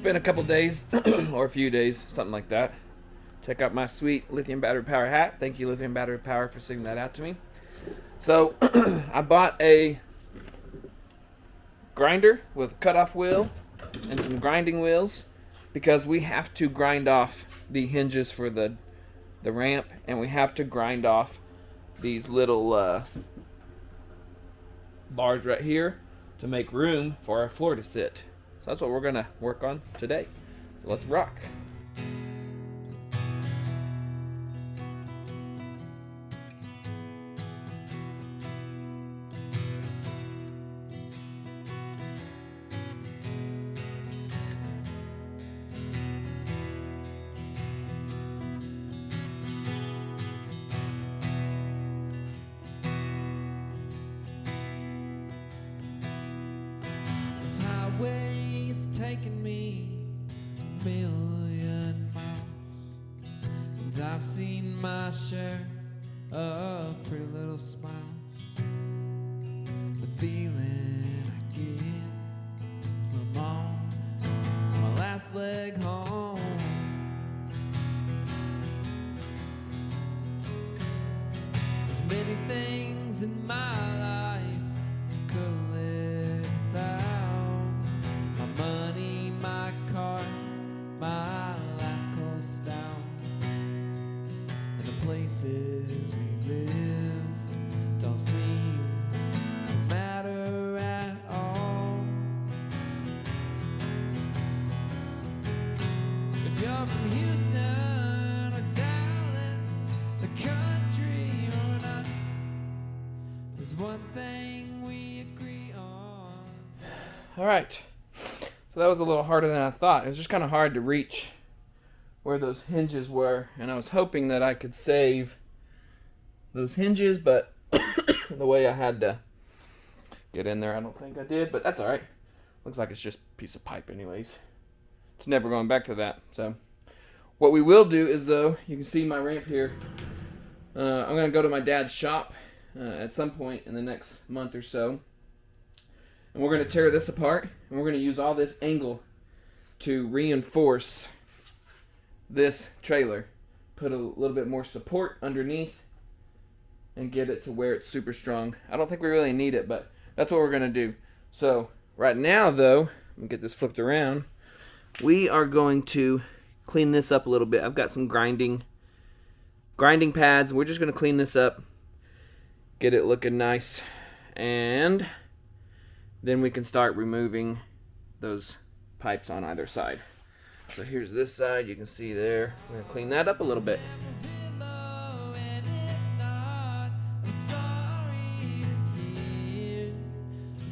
been a couple days or a few days, something like that. Check out my sweet lithium battery power hat. Thank you, Lithium Battery Power, for sending that out to me. So I bought a grinder with a cutoff wheel and some grinding wheels because we have to grind off the hinges for the ramp, and we have to grind off these little bars right here to make room for our floor to sit. So that's what we're gonna work on today. So let's rock. Highway's taken me a million miles, and I've seen my share of pretty little smiles. The feeling I get when I'm on my last leg home. There's many things in my life I could live without. Money, my car, my last coast down, and the places we live don't seem to matter at all. If you're from Houston or Dallas, the country or not, there's one thing we agree on. All right. So that was a little harder than I thought. It was just kind of hard to reach where those hinges were, and I was hoping that I could save those hinges, but the way I had to get in there, I don't think I did, but that's all right. Looks like it's just a piece of pipe anyways. It's never going back to that. So what we will do is, though, you can see my ramp here. I'm going to go to my dad's shop at some point in the next month or so. And we're going to tear this apart, and we're going to use all this angle to reinforce this trailer. Put a little bit more support underneath and get it to where it's super strong. I don't think we really need it, but that's what we're going to do. So right now, though, let me get this flipped around. We are going to clean this up a little bit. I've got some grinding pads. We're just going to clean this up, get it looking nice, and then we can start removing those pipes on either side. So here's this side, you can see there. We're going to clean that up a little bit.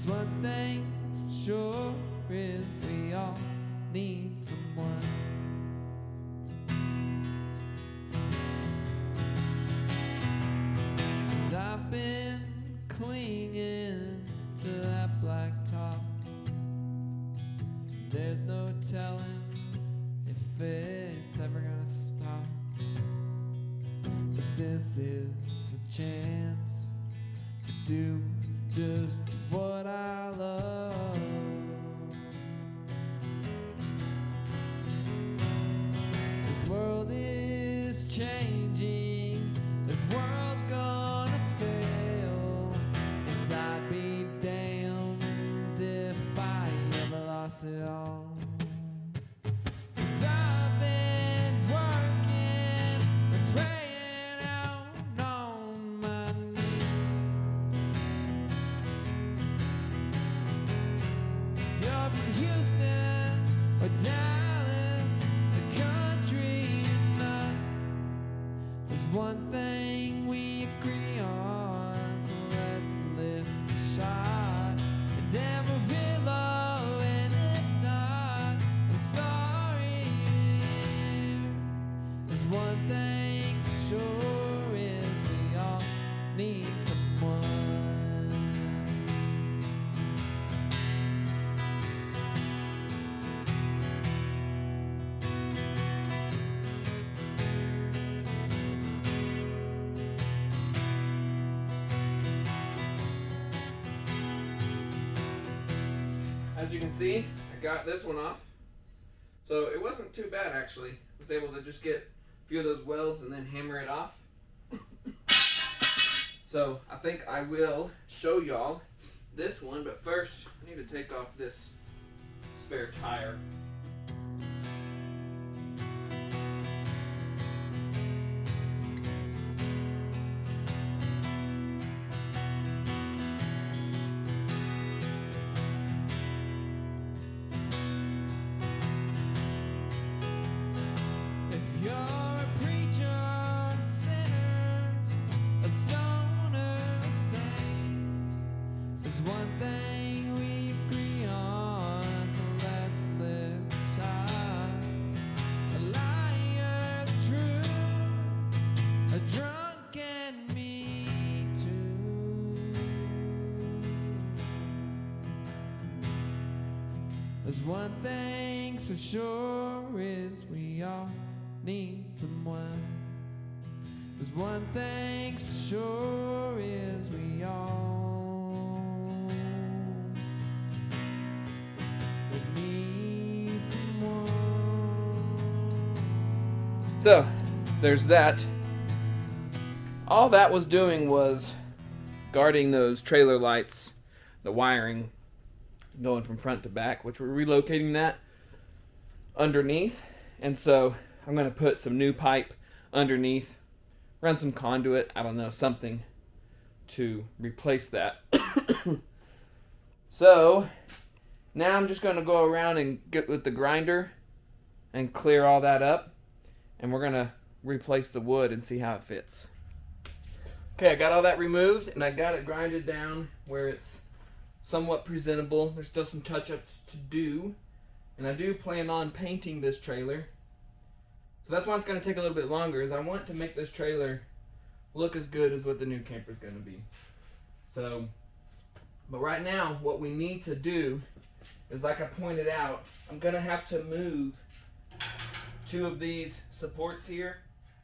One thing for sure is we all need someone. 'Cause I've been clinging to that black top. There's no telling if it's ever gonna stop. But this is the chance to do just what I love. This world is changing. This world's gonna fail, and I'd be damned if I ever lost it all. 'Cause I've been working and praying out on my knees. You're from Houston or Dallas, the country or not, there's one thing we agree on, so let's lift the shot. And Amarillo, and if not, I'm sorry to hear. There's one thing for sure is we all need someone. As you can see, I got this one off. So it wasn't too bad, actually. I was able to just get a few of those welds and then hammer it off. So I think I will show y'all this one, but first I need to take off this spare tire. If you're a preacher, a sinner, a stoner, a saint, there's one thing we agree on, so let's live aside. A liar, the truth, a drunk and me too. There's one thing's for sure is we all need someone. There's one thing's for sure is we all would need someone. So there's that. All that was doing was guarding those trailer lights, the wiring going from front to back, which we're relocating that underneath. And so I'm going to put some new pipe underneath, run some conduit, I don't know, something to replace that. So now I'm just going to go around and get with the grinder and clear all that up, and we're going to replace the wood and see how it fits. Okay, I got all that removed and I got it grinded down where it's somewhat presentable. There's still some touch-ups to do, and I do plan on painting this trailer. So that's why it's going to take a little bit longer, is I want to make this trailer look as good as what the new camper is going to be. So, but right now, what we need to do is, like I pointed out, I'm going to have to move two of these supports here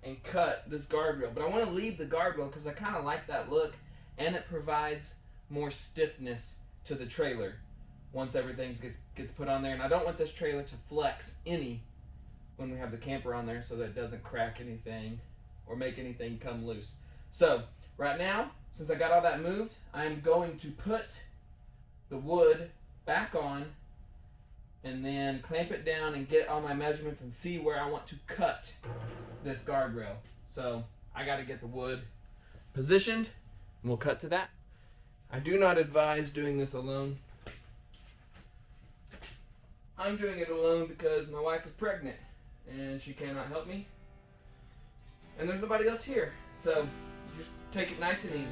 and cut this guardrail. But I want to leave the guardrail because I kind of like that look, and it provides more stiffness to the trailer once everything gets put on there. And I don't want this trailer to flex any when we have the camper on there, so that it doesn't crack anything or make anything come loose. So right now, since I got all that moved, I'm going to put the wood back on and then clamp it down and get all my measurements and see where I want to cut this guardrail. So I got to get the wood positioned and we'll cut to that. I do not advise doing this alone. I'm doing it alone because my wife is pregnant and she cannot help me, and there's nobody else here, so just take it nice and easy.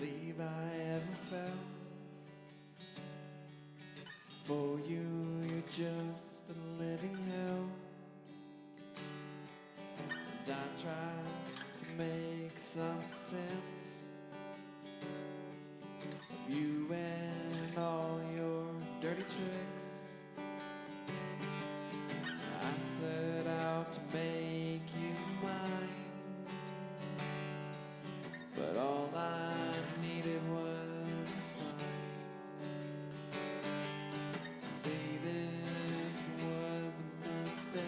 Believe I ever felt for you, you're just a living hell. And I try to make some sense of you and all your dirty tricks. I set out to make you mine, but all I needed was a sign to say this was a mistake.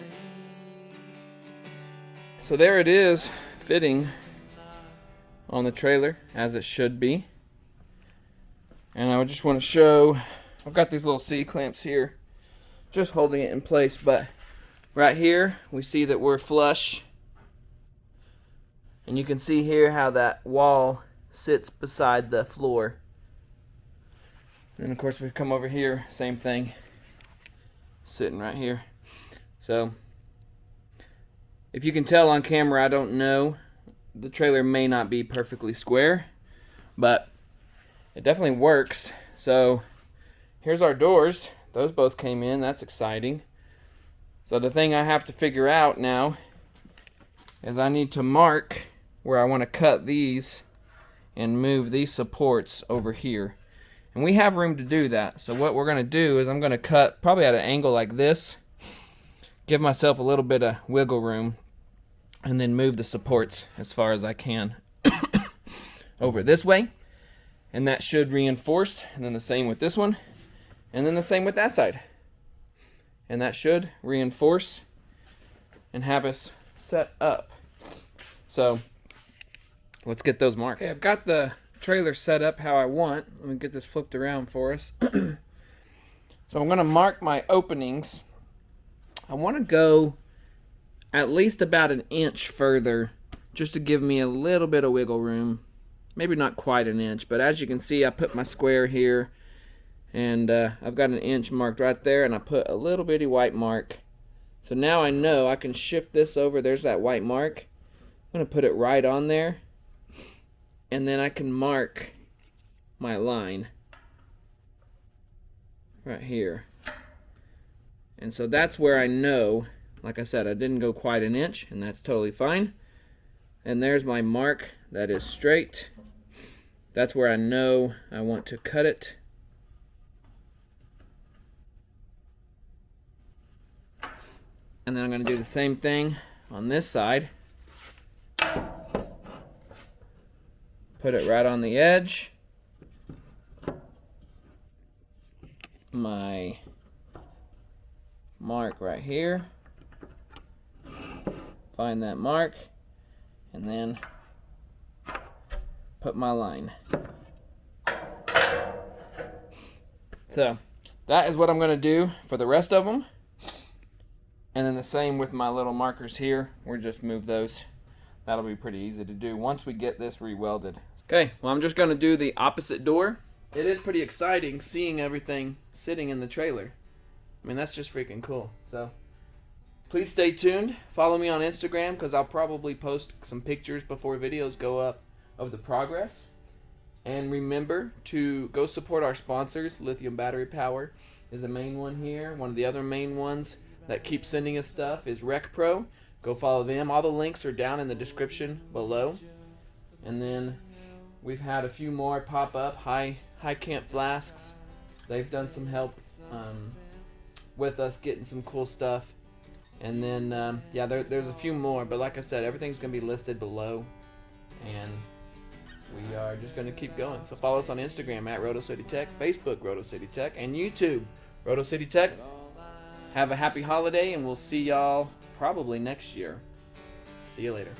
So there it is, fitting on the trailer as it should be. And I just want to show, I've got these little C-clamps here just holding it in place, but right here we see that we're flush, and you can see here how that wall sits beside the floor. And of course we come over here, same thing, sitting right here. So If you can tell on camera, I don't know. The trailer may not be perfectly square, but it definitely works. So here's our doors. Those both came in. That's exciting. So the thing I have to figure out now is I need to mark where I want to cut these and move these supports over here. And we have room to do that. So what we're going to do is I'm going to cut probably at an angle like this, give myself a little bit of wiggle room, and then move the supports as far as I can over this way. And that should reinforce. And then the same with this one. And then the same with that side. And that should reinforce and have us set up. So let's get those marked. Okay, I've got the trailer set up how I want. Let me get this flipped around for us. So I'm going to mark my openings. I want to go at least about an inch further just to give me a little bit of wiggle room. Maybe not quite an inch, but as you can see, I put my square here, and I've got an inch marked right there, and I put a little bitty white mark. So now I know I can shift this over. There's that white mark. I'm going to put it right on there, and then I can mark my line right here. And so that's where I know, like I said, I didn't go quite an inch, and that's totally fine. And there's my mark that is straight. That's where I know I want to cut it. And then I'm going to do the same thing on this side. Put it right on the edge. My mark right here. Find that mark. And then put my line. So that is what I'm going to do for the rest of them. And then the same with my little markers here. We'll just move those. That'll be pretty easy to do once we get this re-welded. Okay, well, I'm just going to do the opposite door. It is pretty exciting seeing everything sitting in the trailer. I mean, that's just freaking cool. So please stay tuned. Follow me on Instagram because I'll probably post some pictures before videos go up of the progress. And remember to go support our sponsors. Lithium Battery Power is the main one here. One of the other main ones that keeps sending us stuff is Rec Pro. Go follow them. All the links are down in the description below. And then we've had a few more pop up. High Camp Flasks. They've done some help with us getting some cool stuff. And then, yeah, there's a few more. But like I said, everything's going to be listed below. And we are just going to keep going. So follow us on Instagram at RotoCityTech, Facebook RotoCityTech, and YouTube RotoCityTech. Have a happy holiday, and we'll see y'all probably next year. See you later.